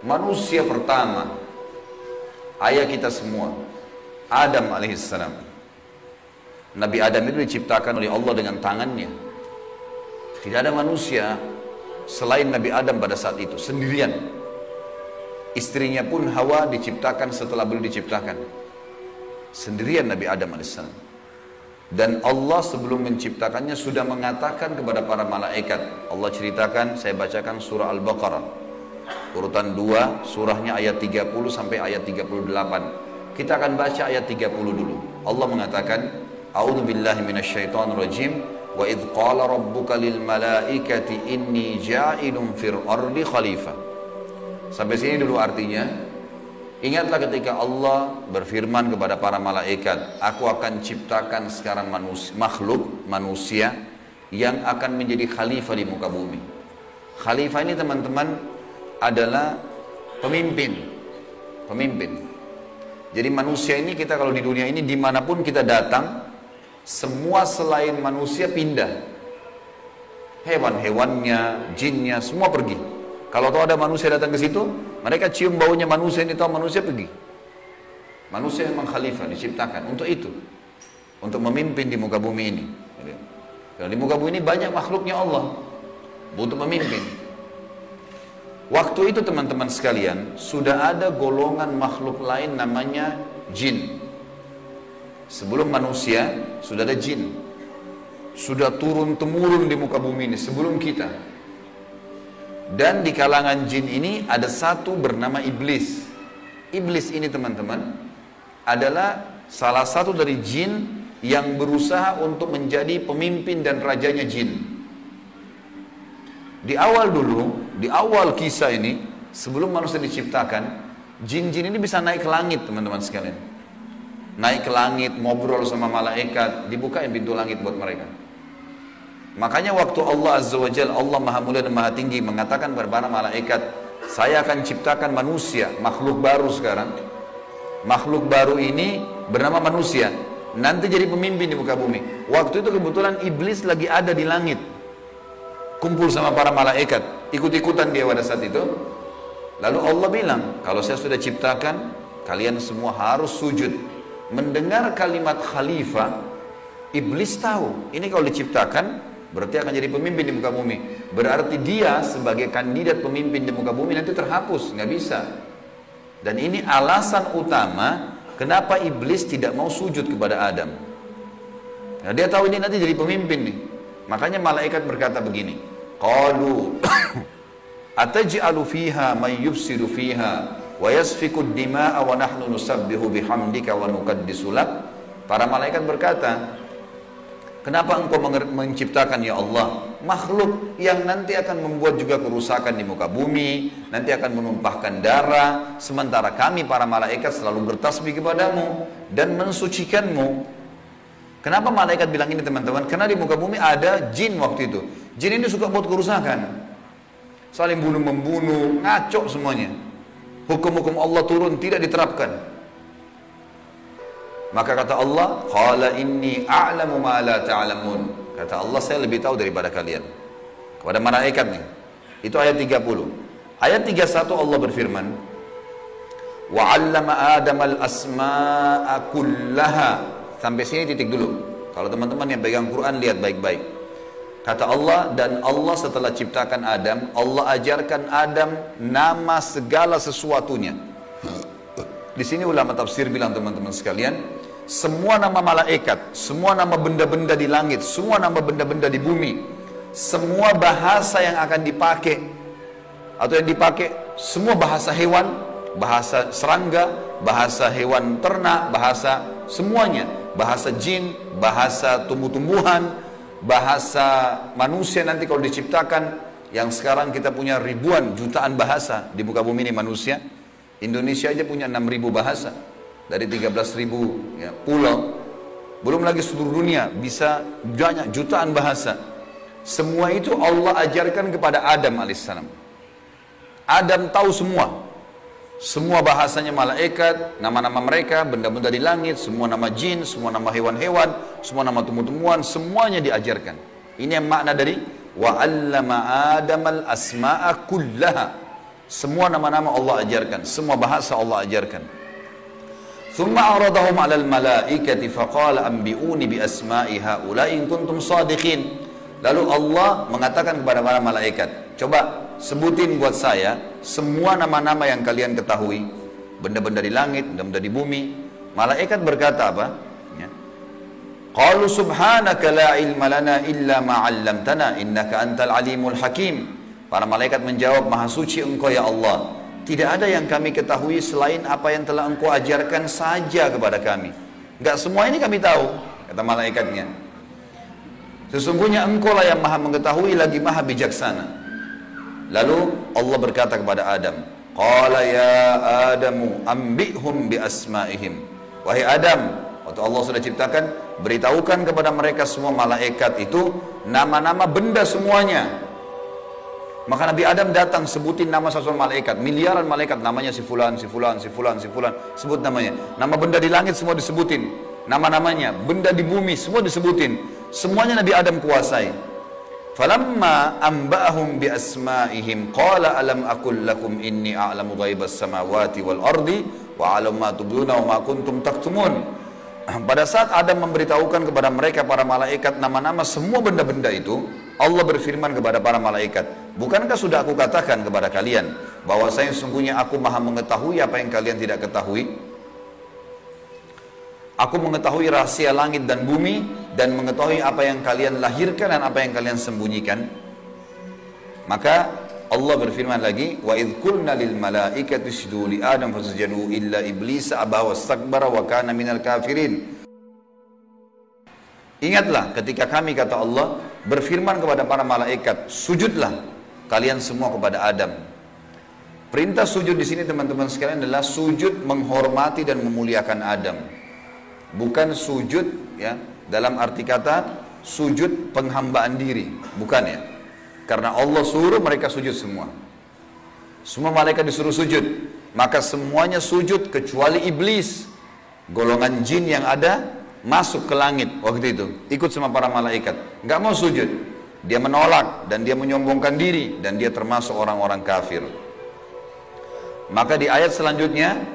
Manusia pertama, ayah kita semua, Adam alaihissalam. Nabi Adam itu diciptakan oleh Allah dengan tangannya. Tidak ada manusia selain Nabi Adam pada saat itu, sendirian. Istrinya pun Hawa diciptakan setelah beliau diciptakan. Sendirian Nabi Adam alaihissalam. Dan Allah sebelum menciptakannya sudah mengatakan kepada para malaikat. Allah ceritakan, saya bacakan surah Al-Baqarah. Urutan 2, surahnya ayat 30 sampai ayat 38. Kita akan baca ayat 30 dulu. Allah mengatakan, A'udzu billahi minasyaitonir rajim. Wa idz qala rabbuka lil malaikati inni ja'ilun fil ardi khalifah. Sampai sini dulu artinya. Ingatlah ketika Allah berfirman kepada para malaikat, aku akan ciptakan sekarang manusia yang akan menjadi khalifah di muka bumi. Khalifah ini teman-teman adalah pemimpin. Jadi manusia ini, kita kalau di dunia ini dimanapun kita datang, semua selain manusia pindah. Hewan-hewannya, jinnya, semua pergi. Kalau tahu ada manusia datang ke situ, mereka cium baunya manusia ini, tahu manusia pergi. Manusia memang khalifah, diciptakan untuk itu, untuk memimpin di muka bumi ini. Karena di muka bumi ini banyak makhluknya Allah, butuh pemimpin. Waktu itu teman-teman sekalian, sudah ada golongan makhluk lain namanya jin. Sebelum manusia, sudah ada jin. Sudah turun-temurun di muka bumi ini, sebelum kita. Dan di kalangan jin ini ada satu bernama iblis. Iblis ini teman-teman adalah salah satu dari jin yang berusaha untuk menjadi pemimpin dan rajanya jin. Di awal dulu, di awal kisah ini, sebelum manusia diciptakan, jin-jin ini bisa naik ke langit teman-teman sekalian. Naik ke langit, ngobrol sama malaikat, dibukain pintu langit buat mereka. Makanya waktu Allah Azza wa Jalla, Allah Maha Mulia dan Maha Tinggi, mengatakan kepada para malaikat, saya akan ciptakan manusia, makhluk baru sekarang. Makhluk baru ini bernama manusia, nanti jadi pemimpin di muka bumi. Waktu itu kebetulan iblis lagi ada di langit, kumpul sama para malaikat, ikut-ikutan dia pada saat itu. Lalu Allah bilang, kalau saya sudah ciptakan, kalian semua harus sujud. Mendengar kalimat khalifah, iblis tahu, ini kalau diciptakan, berarti akan jadi pemimpin di muka bumi. Berarti dia sebagai kandidat pemimpin di muka bumi nanti terhapus, nggak bisa. Dan ini alasan utama kenapa iblis tidak mau sujud kepada Adam. Nah, dia tahu ini nanti jadi pemimpin nih. Makanya malaikat berkata begini, qalu ataj'alu fiha may yufsidu fiha wa yasfiku ad-dima'a wa nahnu nusabbihu bihamdika wa nuqaddisu lak. Para malaikat berkata, kenapa engkau menciptakan ya Allah makhluk yang nanti akan membuat juga kerusakan di muka bumi, nanti akan menumpahkan darah, sementara kami para malaikat selalu bertasbih kepadamu dan mensucikanmu. Kenapa malaikat bilang ini teman-teman? Karena di muka bumi ada jin waktu itu. Jin ini suka buat kerusakan, saling bunuh-membunuh, ngaco semuanya. Hukum-hukum Allah turun tidak diterapkan. Maka kata Allah, qala inni a'lamu ma la ta'lamun. Kata Allah, saya lebih tahu daripada kalian. Kepada malaikat nih. Itu ayat 30. Ayat 31 Allah berfirman, wa 'allama Adamal asma'a kullaha. Sampai sini titik dulu. Kalau teman-teman yang pegang Quran lihat baik-baik. Kata Allah, dan Allah setelah ciptakan Adam, Allah ajarkan Adam nama segala sesuatunya. Di sini ulama tafsir bilang teman-teman sekalian, semua nama malaikat, semua nama benda-benda di langit, semua nama benda-benda di bumi, semua bahasa yang akan dipakai atau yang dipakai, semua bahasa hewan, bahasa serangga, bahasa hewan ternak, bahasa semuanya, bahasa jin, bahasa tumbuh-tumbuhan, bahasa manusia nanti kalau diciptakan, yang sekarang kita punya ribuan, jutaan bahasa di muka bumi ini manusia. Indonesia aja punya 6.000 bahasa dari 13.000 ya, pulau. Belum lagi seluruh dunia bisa banyak jutaan bahasa. Semua itu Allah ajarkan kepada Adam alaihissalam. Adam tahu semua. Semua bahasanya malaikat, nama-nama mereka, benda-benda di langit, semua nama jin, semua nama hewan-hewan, semua nama tumbuh-tumbuhan, semuanya diajarkan. Ini yang makna dari wa 'allama Adamal asma'a kullaha. Semua nama-nama Allah ajarkan, semua bahasa Allah ajarkan. Thumma aradahum 'alal malaikati faqala anbi'uni bi asma'i haula'i in kuntum shadiqin. Lalu Allah mengatakan kepada para malaikat, coba sebutin buat saya semua nama-nama yang kalian ketahui, benda-benda di langit, benda-benda di bumi. Malaikat berkata apa? Ya. Qalu subhanaka la ilma lana illa ma 'allamtana innaka antal alimul hakim. Para malaikat menjawab, maha suci engkau ya Allah, tidak ada yang kami ketahui selain apa yang telah engkau ajarkan saja kepada kami. Enggak semua ini kami tahu, kata malaikatnya. Sesungguhnya engkau lah yang maha mengetahui lagi maha bijaksana. Lalu Allah berkata kepada Adam, qala ya Adamu ambihum bi asma'ihim. Wahai Adam, waktu Allah sudah ciptakan, beritahukan kepada mereka semua malaikat itu nama-nama benda semuanya. Maka Nabi Adam datang sebutin nama satu malaikat, miliaran malaikat, namanya si fulan, si fulan, si fulan, si fulan, sebut namanya. Nama benda di langit semua disebutin, nama-namanya, benda di bumi semua disebutin. Semuanya Nabi Adam kuasai. Falamma amba'ahum bi asma'ihim qala alam aqul lakum inni a'lamu ghaibas samawati wal ardi wa a'lamu ma tubduna wa ma kuntum taktumun. Pada saat Adam memberitahukan kepada mereka para malaikat nama-nama semua benda-benda itu, Allah berfirman kepada para malaikat, bukankah sudah aku katakan kepada kalian bahwasanya sesungguhnya aku maha mengetahui apa yang kalian tidak ketahui? Aku mengetahui rahasia langit dan bumi dan mengetahui apa yang kalian lahirkan dan apa yang kalian sembunyikan. Maka Allah berfirman lagi, wa idh qulna lil malaikati isjudu li Adam fasajadu illa iblis aba wastakbara wa kana minal kafirin. Ingatlah ketika kami, kata Allah, berfirman kepada para malaikat, sujudlah kalian semua kepada Adam. Perintah sujud di sini teman-teman sekalian adalah sujud menghormati dan memuliakan Adam. Bukan sujud ya dalam arti kata sujud penghambaan diri, bukan ya. Karena Allah suruh mereka sujud semua. Semua malaikat disuruh sujud. Maka semuanya sujud kecuali iblis. Golongan jin yang ada masuk ke langit waktu itu. Ikut sama para malaikat. Nggak mau sujud. Dia menolak dan dia menyombongkan diri. Dan dia termasuk orang-orang kafir. Maka di ayat selanjutnya,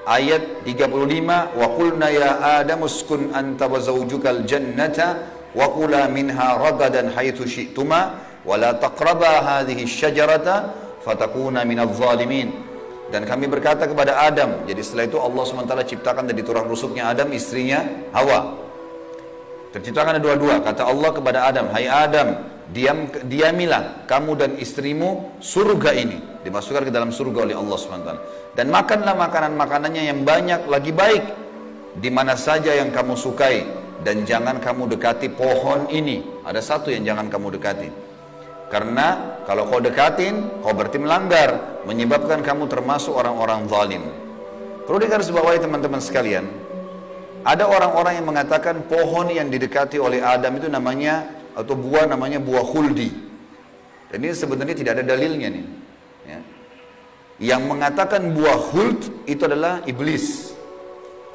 ayat 35, wa qulna ya Adam uskun anta wa zawjukal jannata wa kula minha ragadan haitsu syi'tuma wala taqraba hadhihi syajarata fatakuna minadh dhalimin. Dan kami berkata kepada Adam, jadi setelah itu Allah SWT ciptakan dari tulang rusuknya Adam istrinya Hawa. Terciptakan ada dua-dua. Kata Allah kepada Adam, hai Adam, diamilah kamu dan istrimu surga ini, dimasukkan ke dalam surga oleh Allah SWT. Dan makanlah makanan-makanannya yang banyak lagi baik di mana saja yang kamu sukai, dan jangan kamu dekati pohon ini. Ada satu yang jangan kamu dekati. Karena kalau kau dekatin, kau berarti melanggar, menyebabkan kamu termasuk orang-orang zalim. Perlu digarisbawahi teman-teman sekalian, ada orang-orang yang mengatakan pohon yang didekati oleh Adam itu namanya, atau buah namanya buah khuldi. Dan ini sebenarnya tidak ada dalilnya nih. Ya. Yang mengatakan buah khuld itu adalah iblis.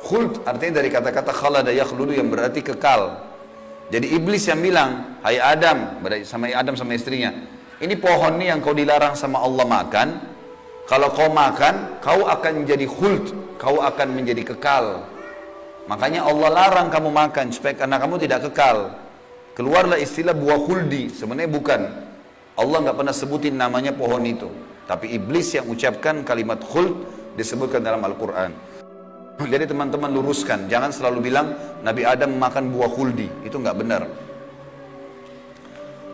Khuld artinya dari kata-kata khalada yakhludu yang berarti kekal. Jadi iblis yang bilang, hai Adam, sama Adam sama istrinya, ini pohon ini yang kau dilarang sama Allah makan. Kalau kau makan, kau akan menjadi khuld, kau akan menjadi kekal. Makanya Allah larang kamu makan supaya karena kamu tidak kekal. Keluarlah istilah buah khuldi, sebenarnya bukan. Allah nggak pernah sebutin namanya pohon itu. Tapi iblis yang ucapkan kalimat khuld disebutkan dalam Al-Quran. Jadi teman-teman luruskan, jangan selalu bilang Nabi Adam makan buah khuldi, itu nggak benar.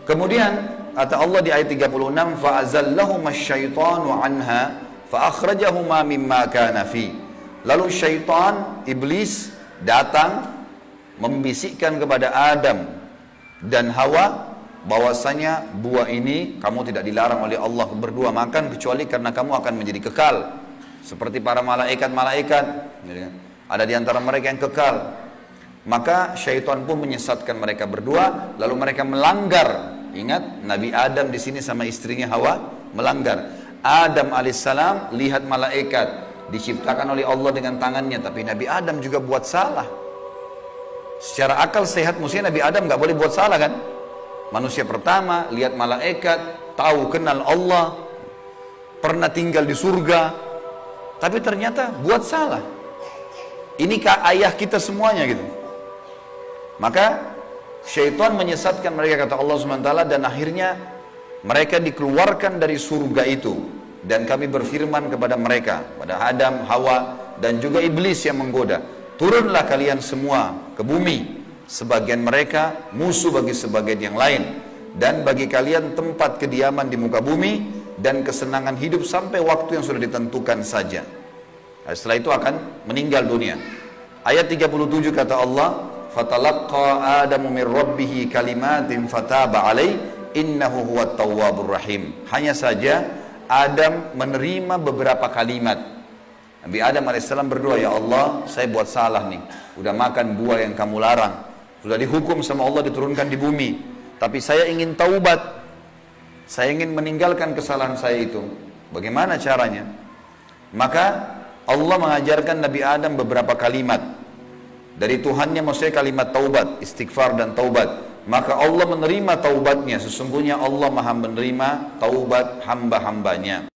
Kemudian kata Allah di ayat 36, fa'azallahuma syaitanu anha fa'akhrajahuma mimma kana fi. Lalu syaitan, iblis datang membisikkan kepada Adam dan Hawa bahwasanya buah ini kamu tidak dilarang oleh Allah berdua makan kecuali karena kamu akan menjadi kekal. Seperti para malaikat-malaikat, ada di antara mereka yang kekal. Maka syaitan pun menyesatkan mereka berdua, lalu mereka melanggar. Ingat, Nabi Adam di sini sama istrinya Hawa melanggar. Adam alaihissalam lihat malaikat diciptakan oleh Allah dengan tangannya, tapi Nabi Adam juga buat salah. Secara akal sehat mestinya Nabi Adam nggak boleh buat salah kan? Manusia pertama lihat malaikat, tahu kenal Allah. pernah tinggal di surga, tapi ternyata buat salah. Ini ayah kita semuanya gitu. Maka syaitan menyesatkan mereka, kata Allah SWT, dan akhirnya mereka dikeluarkan dari surga itu. Dan kami berfirman kepada mereka, pada Adam, Hawa, dan juga iblis yang menggoda, turunlah kalian semua ke bumi. Sebagian mereka musuh bagi sebagian yang lain, dan bagi kalian tempat kediaman di muka bumi dan kesenangan hidup sampai waktu yang sudah ditentukan saja. Nah, setelah itu akan meninggal dunia. Ayat 37 kata Allah, fatalaqqa Adamu min rabbih kalimatin fataba alaih innahu huwat tawwabur rahim. Hanya saja Adam menerima beberapa kalimat. Nabi Adam AS berdoa, ya Allah, saya buat salah nih, udah makan buah yang kamu larang, sudah dihukum sama Allah diturunkan di bumi, tapi saya ingin taubat, saya ingin meninggalkan kesalahan saya itu. Bagaimana caranya? Maka Allah mengajarkan Nabi Adam beberapa kalimat dari Tuhannya, maksudnya kalimat taubat, istighfar dan taubat. Maka Allah menerima taubatnya. Sesungguhnya Allah maha menerima taubat hamba-hambanya.